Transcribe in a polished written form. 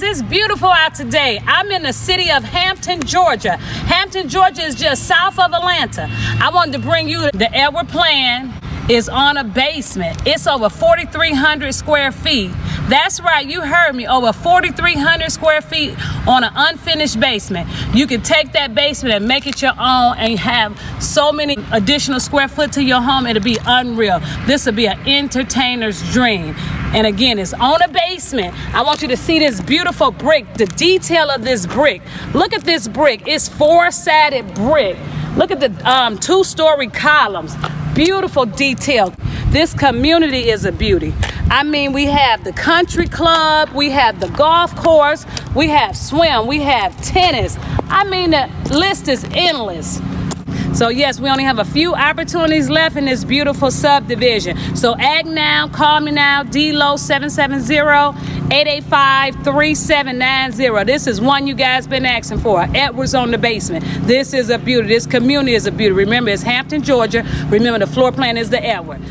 guys, it's beautiful out today. I'm in the city of Hampton, Georgia. Hampton, Georgia is just south of Atlanta. I wanted to bring you the Edward plan is on a basement. It's over 4,300 square feet. That's right, you heard me, over 4,300 square feet on an unfinished basement. You can take that basement and make it your own and have so many additional square foot to your home, it'll be unreal. This will be an entertainer's dream. And again, it's on a basement. I want you to see this beautiful brick, the detail of this brick. Look at this brick, it's four-sided brick. Look at the 2-story columns. Beautiful detail. This community is a beauty. I mean, we have the country club, we have the golf course, we have swim, we have tennis. I mean, the list is endless. So yes, we only have a few opportunities left in this beautiful subdivision. So act now, call me now, Lowe 770-885-3790. This is one you guys been asking for. Edwards on the basement. This is a beauty. This community is a beauty. Remember, it's Hampton, Georgia. Remember, the floor plan is the Edward.